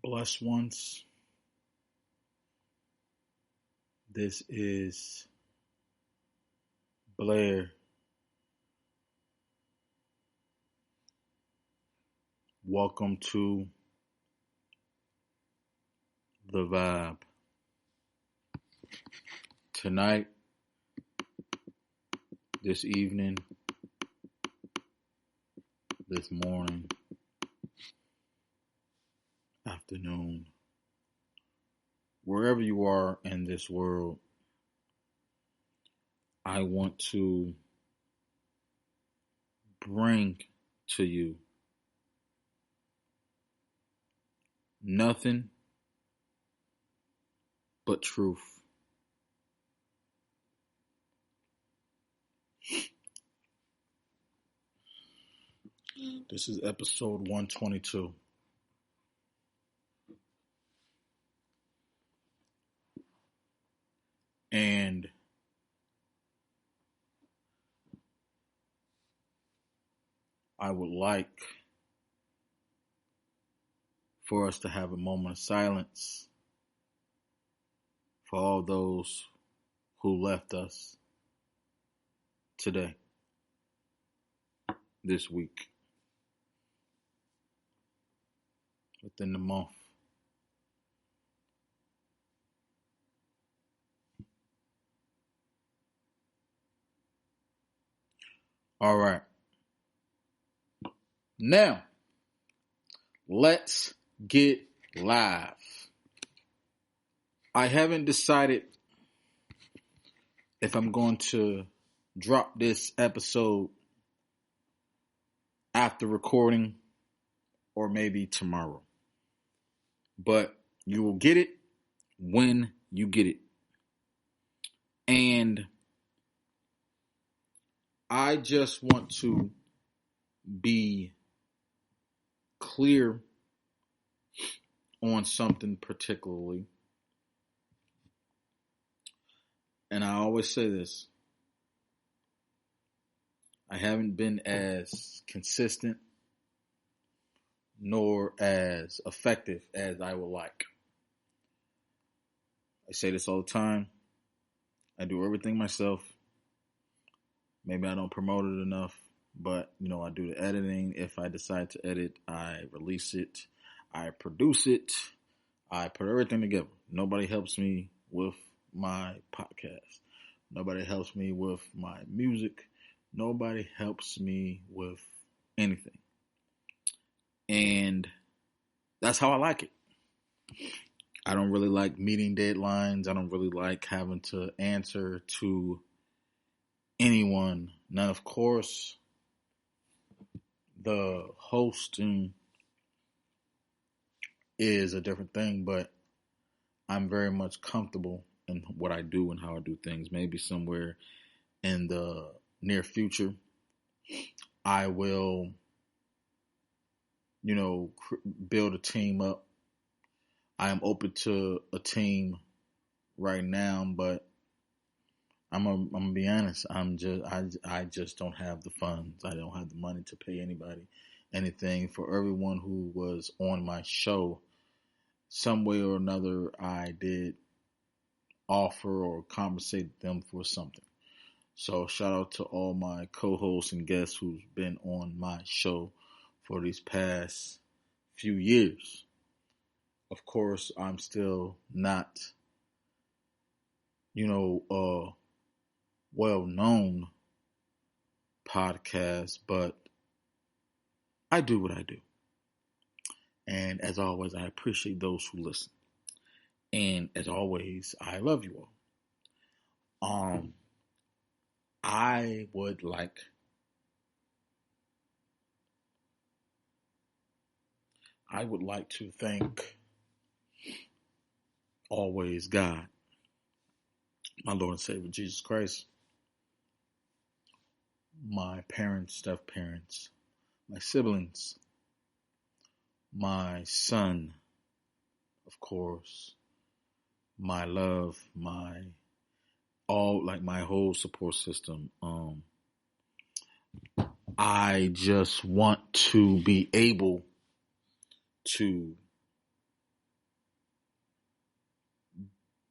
Blessed ones, this is Blair. Welcome to The Vibe. Tonight, this evening, this morning, afternoon, wherever you are in this world, I want to bring to you nothing but truth. This is episode 122. And I would like for us to have a moment of silence for all those who left us today, this week, within the month. All right. Now, let's get live. I haven't decided if I'm going to drop this episode after recording or maybe tomorrow. But you will get it when you get it. And I just want to be clear on something particularly. And I always say this. I haven't been as consistent nor as effective as I would like. I say this all the time. I do everything myself. Maybe I don't promote it enough, but I do the editing. If I decide to edit, I release it. I produce it. I put everything together. Nobody helps me with my podcast. Nobody helps me with my music. Nobody helps me with anything. And that's how I like it. I don't really like meeting deadlines. I don't really like having to answer to anyone. Now, of course, the hosting is a different thing, but I'm very much comfortable in what I do and how I do things. Maybe somewhere in the near future, I will, build a team up. I am open to a team right now, but I'm gonna be honest. I just don't have the funds. I don't have the money to pay anybody anything. For everyone who was on my show, some way or another, I did offer or compensate them for something. So shout out to all my co-hosts and guests who's been on my show for these past few years. Of course, I'm still not, a well-known podcast, but I do what I do. And as always, I appreciate those who listen. And as always, I love you all. I would like to thank always God, my Lord and Savior Jesus Christ, my parents, step-parents, my siblings, my son, of course, my love, my whole support system. I just want to be able to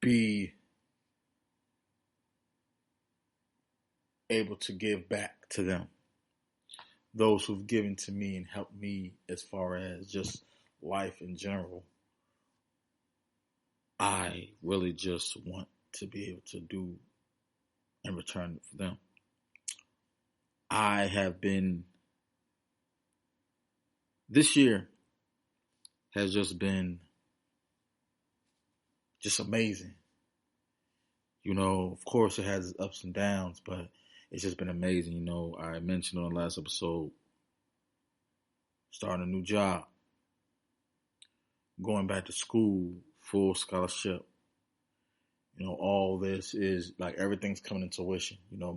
be able to give back to them, those who've given to me and helped me as far as just life in general. I really just want to be able to do in return for them. I have been, this year has just been just amazing. You know, of course it has its ups and downs, but it's just been amazing. You know, I mentioned on the last episode, starting a new job, going back to school, full scholarship. You know, all this is like everything's coming into tuition. You know,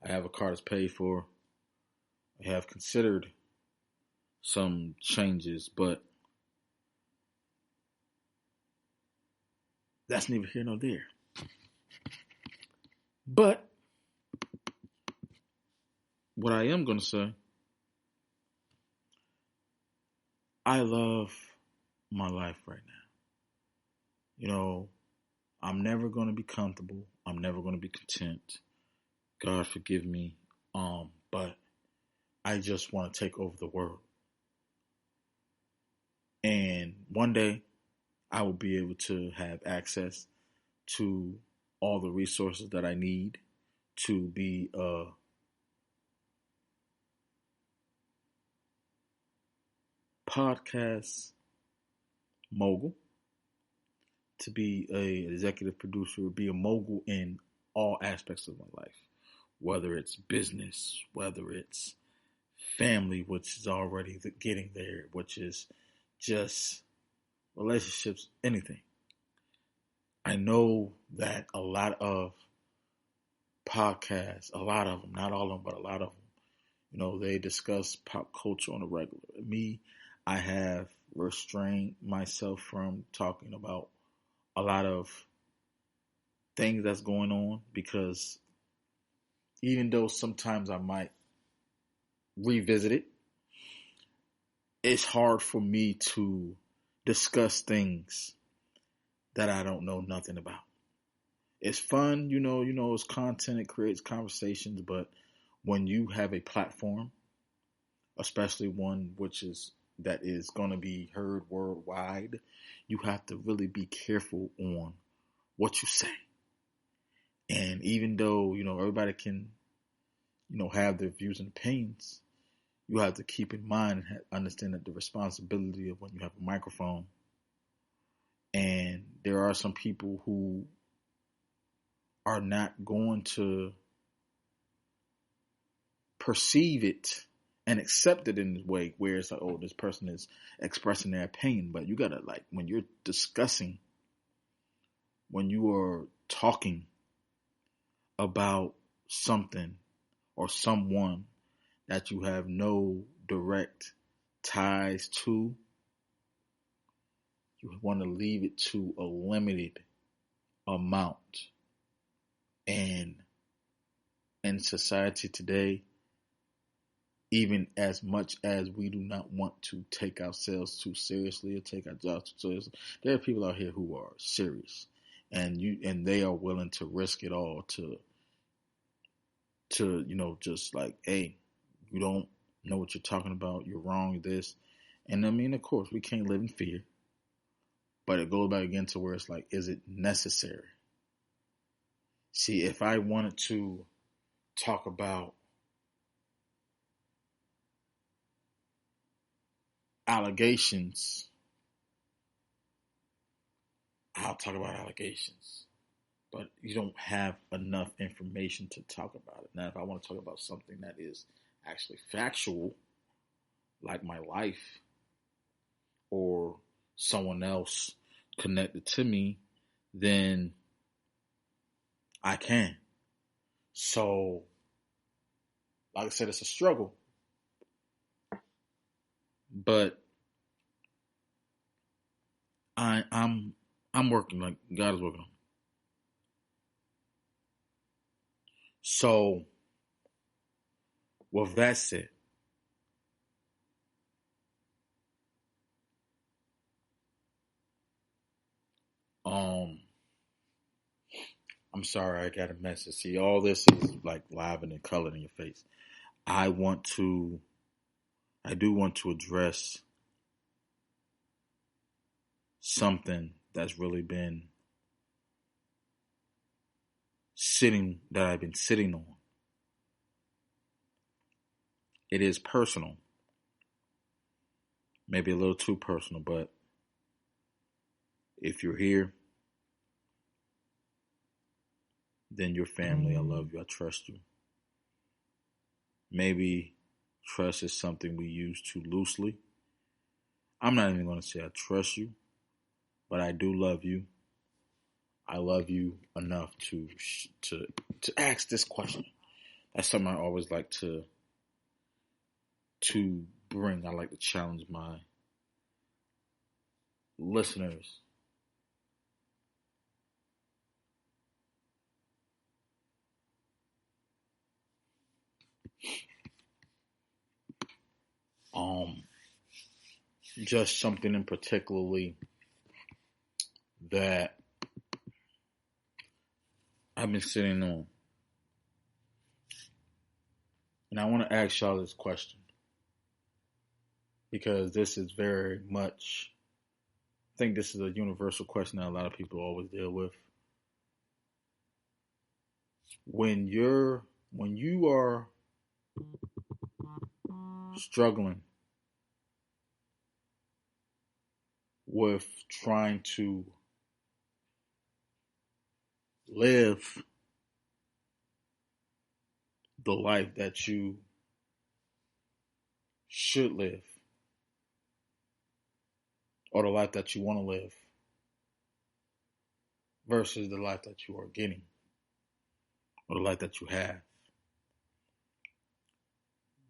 I have a car that's paid for. I have considered some changes, but that's neither here nor there. But what I am going to say, I love my life right now. You know, I'm never going to be comfortable. I'm never going to be content. God forgive me. But I just want to take over the world. And one day I will be able to have access to all the resources that I need to be a podcast mogul, to be a executive producer, be a mogul in all aspects of my life, whether it's business, whether it's family, which is already getting there, which is just relationships, anything. I know that a lot of podcasts, a lot of them, not all of them, but a lot of them, you know, they discuss pop culture on a regular. Me, I have restrained myself from talking about a lot of things that's going on, because even though sometimes I might revisit it, it's hard for me to discuss things that I don't know nothing about. It's fun, it's content, it creates conversations, but when you have a platform, especially one that is going to be heard worldwide, you have to really be careful on what you say. And even though, everybody can, have their views and opinions, you have to keep in mind and understand that the responsibility of when you have a microphone. And there are some people who are not going to perceive it and accept it in a way where it's like, oh, this person is expressing their pain. But you gotta, like, when you're discussing, when you are talking about something or someone that you have no direct ties to, you want to leave it to a limited amount. And in society today, even as much as we do not want to take ourselves too seriously or take our jobs too seriously, there are people out here who are serious, and they are willing to risk it all to just like, hey, you don't know what you're talking about, you're wrong, this. And I mean, of course, we can't live in fear, but it goes back again to where it's like, is it necessary? See, if I wanted to talk about allegations, I'll talk about allegations. But you don't have enough information to talk about it. Now, if I want to talk about something that is actually factual, like my life or someone else connected to me, then I can. So, like I said, it's a struggle. But I'm working, like God is working on me. So, with that said, um, I'm sorry, I got a message. See, all this is like live and colored in your face. I want to, I do want to address something that's really been that I've been sitting on. It is personal, maybe a little too personal, but if you're here, then you're family. I love you. I trust you. Maybe trust is something we use too loosely. I'm not even going to say I trust you, but I do love you. I love you enough to ask this question. That's something I always like to bring. I like to challenge my listeners. Um, just something in particularly that I've been sitting on, and I want to ask y'all this question because this is very much. I think this is a universal question that a lot of people always deal with. When you are struggling with trying to live the life that you should live or the life that you want to live versus the life that you are getting or the life that you have.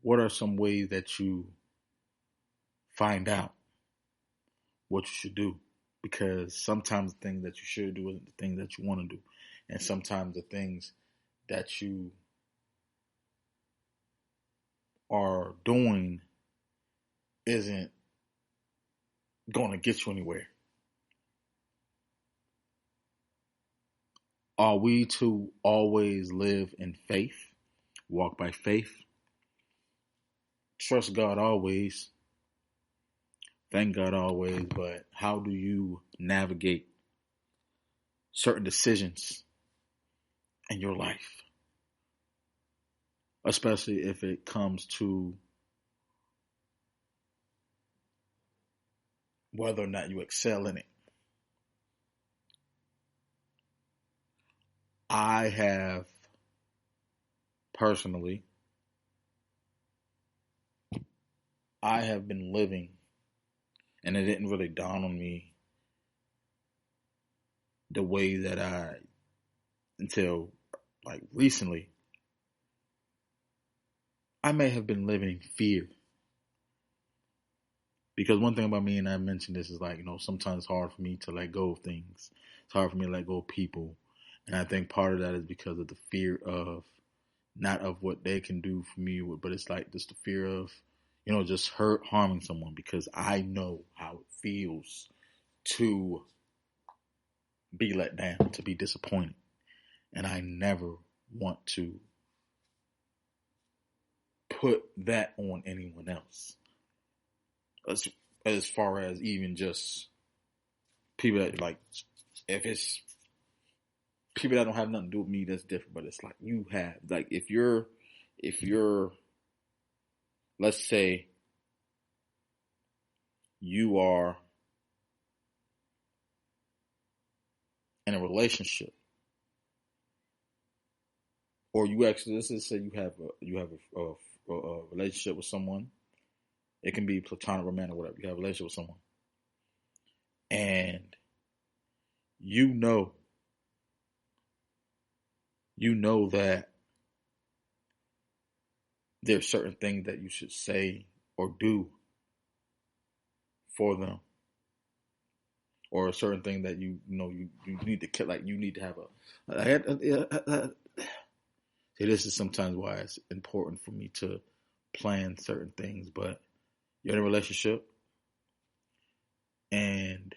What are some ways that you find out what you should do? Because sometimes the things that you should do isn't the things that you want to do. And sometimes the things that you are doing isn't going to get you anywhere. Are we to always live in faith, walk by faith, trust God always, thank God always, but how do you navigate certain decisions in your life? Especially if it comes to whether or not you excel in it. I have personally, I have been living, and it didn't really dawn on me the way that until like recently, I may have been living fear. Because one thing about me, and I mentioned this, is like, sometimes it's hard for me to let go of things. It's hard for me to let go of people. And I think part of that is because of the fear of, not of what they can do for me, but it's like just the fear of, just harming someone, because I know how it feels to be let down, to be disappointed. And I never want to put that on anyone else. As far as even just people that like, if it's people that don't have nothing to do with me, that's different. But it's like you have, like, if you're, let's say you are in a relationship, or you actually, let's just say you have a relationship with someone. It can be platonic, romantic, whatever. You have a relationship with someone, and you know, that there's certain things that you should say or do for them, or a certain thing that you need to, like, you need to have see, this is sometimes why it's important for me to plan certain things. But you're in a relationship, and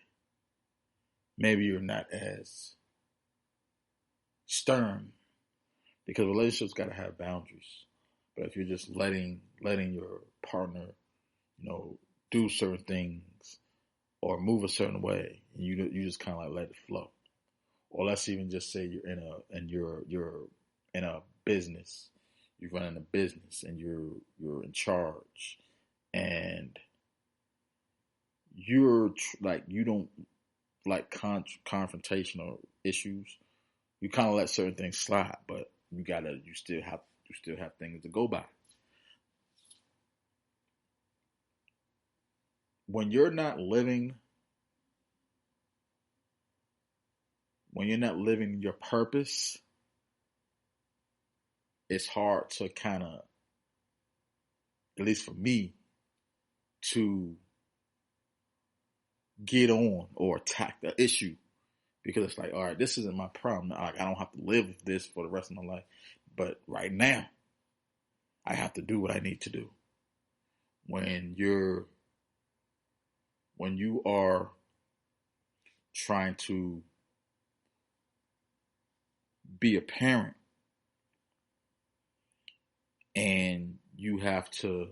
maybe you're not as stern, because relationships got to have boundaries. But if you're just letting your partner, do certain things or move a certain way, and you just kind of like let it flow. Or let's even just say you're in a business, you're running a business, and you're in charge, and you don't like confrontational issues. You kind of let certain things slide, but you still have things to go by. When you're not living your purpose, it's hard to kind of, at least for me, to get on or attack the issue, because it's like, all right, this isn't my problem. I don't have to live with this for the rest of my life, but right now, I have to do what I need to do. When you are trying to be a parent and you have to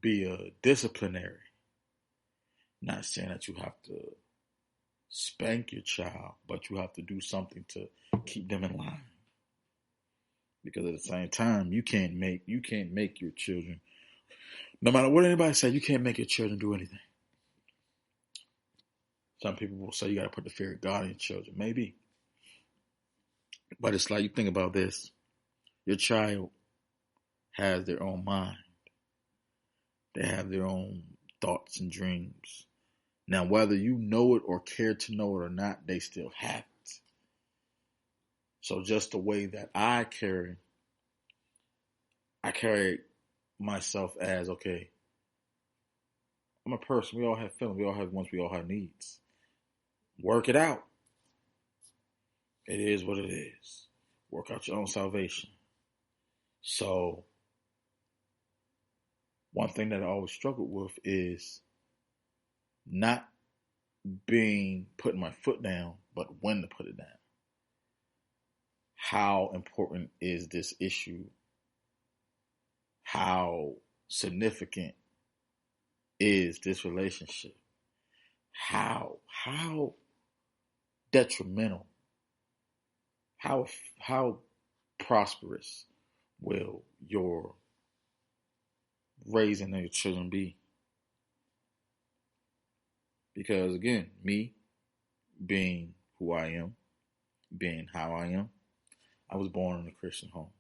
be a disciplinary, not saying that you have to spank your child, but you have to do something to keep them in line. Because at the same time, you can't make your children, no matter what anybody says, you can't make your children do anything. Some people will say you got to put the fear of God in your children. Maybe. But it's like, you think about this. Your child has their own mind. They have their own thoughts and dreams. Now, whether you know it or care to know it or not, they still have it. So just the way that I carry myself as, okay, I'm a person. We all have feelings. We all have wants. We all have needs. Work it out. It is what it is. Work out your own salvation. So, one thing that I always struggled with is not putting my foot down, but when to put it down. How important is this issue? How significant is this relationship? How detrimental, how prosperous will your raising of your children be? Because again, me being who I am, being how I am, I was born in a Christian home.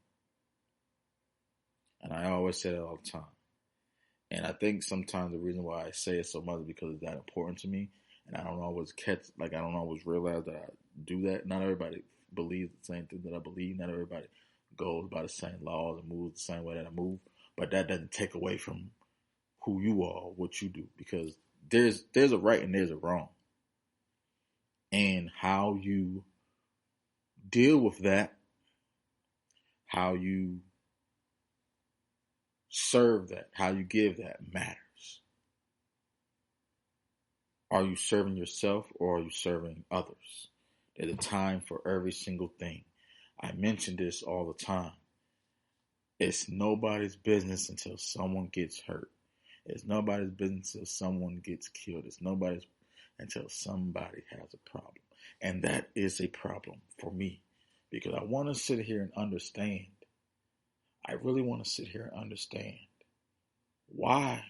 And I always say that all the time. And I think sometimes the reason why I say it so much is because it's that important to me. And I don't always I don't always realize that I do that. Not everybody believes the same thing that I believe. Not everybody goes by the same laws and moves the same way that I move. But that doesn't take away from who you are, what you do. Because there's a right and there's a wrong. And how you deal with that, how you serve that, how you give that matters. Are you serving yourself or are you serving others? There's a time for every single thing. I mention this all the time. It's nobody's business until someone gets hurt. It's nobody's business until someone gets killed. It's nobody's until somebody has a problem. And that is a problem for me, because I want to sit here and understand. I really want to sit here and understand why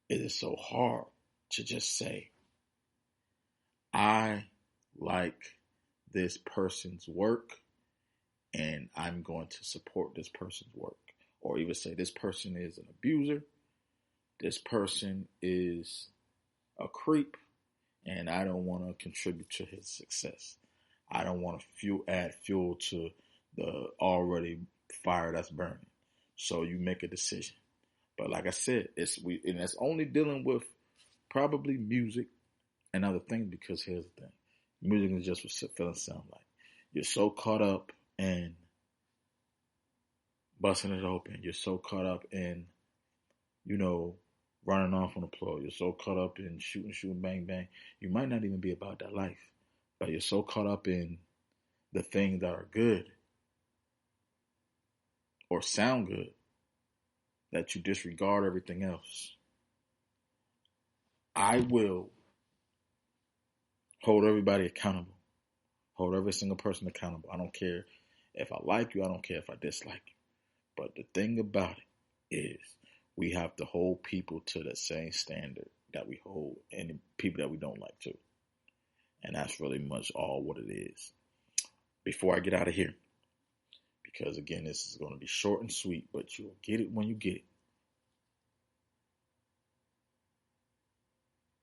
it is so hard to just say, I like this person's work and I'm going to support this person's work. Or even say this person is an abuser, this person is a creep, and I don't want to contribute to his success. I don't want to add fuel to the already fire that's burning. So you make a decision. But like I said, and that's only dealing with probably music and other things, because here's the thing. Music is just what feelings sound like. You're so caught up in busting it open. You're so caught up in, running off on the floor. You're so caught up in shooting, bang, bang. You might not even be about that life. You're so caught up in the things that are good or sound good that you disregard everything else. I will hold everybody accountable, hold every single person accountable. I don't care if I like you, I don't care if I dislike you. But the thing about it is, we have to hold people to the same standard that we hold any people that we don't like to. And that's really much all what it is. Before I get out of here, because again, this is going to be short and sweet, but you'll get it when you get it.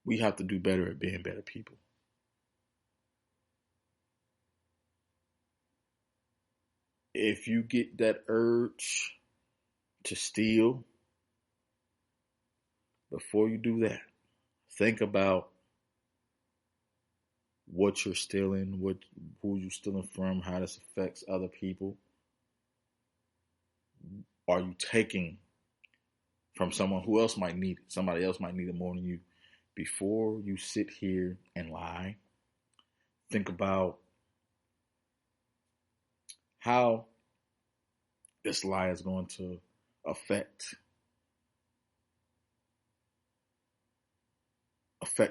We have to do better at being better people. If you get that urge to steal, before you do that, think about what you're stealing, who you're stealing from, how this affects other people. Are you taking from someone who else might need it? Somebody else might need it more than you. Before you sit here and lie, think about how this lie is going to affect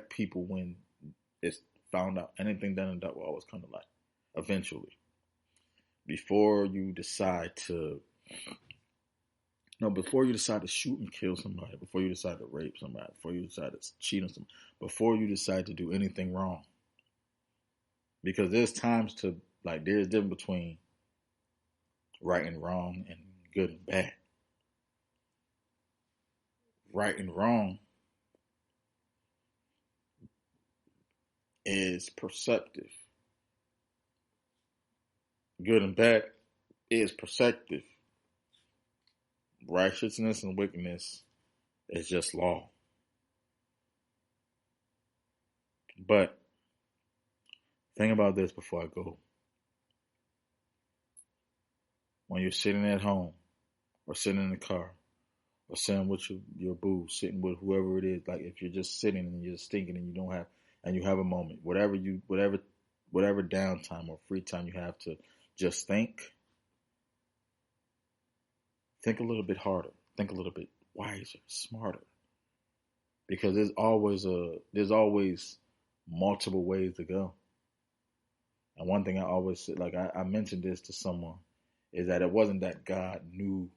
people when it's found out. Anything done in the dark will always come to light eventually. Before you decide to before you decide to shoot and kill somebody, before you decide to rape somebody, before you decide to cheat on somebody, before you decide to do anything wrong. Because there's times there's a difference between right and wrong and good and bad. Right and wrong is perceptive. Good and bad is perceptive. Righteousness and wickedness is just law. But think about this before I go. When you're sitting at home or sitting in the car or sitting with your boo, sitting with whoever it is, like if you're just sitting and you're just thinking and you have a moment, whatever downtime or free time you have to just think a little bit harder, think a little bit wiser, smarter. Because there's always multiple ways to go. And one thing I always say, I mentioned this to someone, is that it wasn't that God knew,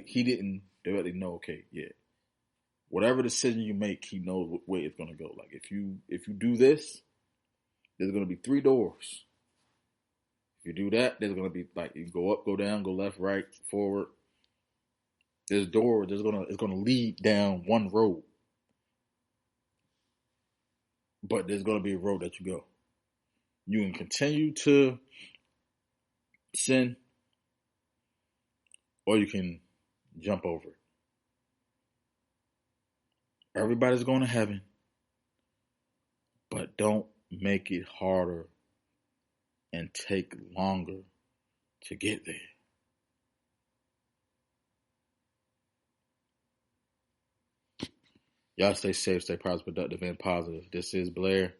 he didn't directly know, okay, yeah, whatever decision you make, he knows what way it's going to go. Like if you do this, there's going to be 3 doors. If you do that, there's going to be you go up, go down, go left, right, forward. It's going to lead down one road. But there's going to be a road that you go. You can continue to sin, or you can jump over it. Everybody's going to heaven, but don't make it harder and take longer to get there. Y'all stay safe, stay productive, and positive. This is Blair.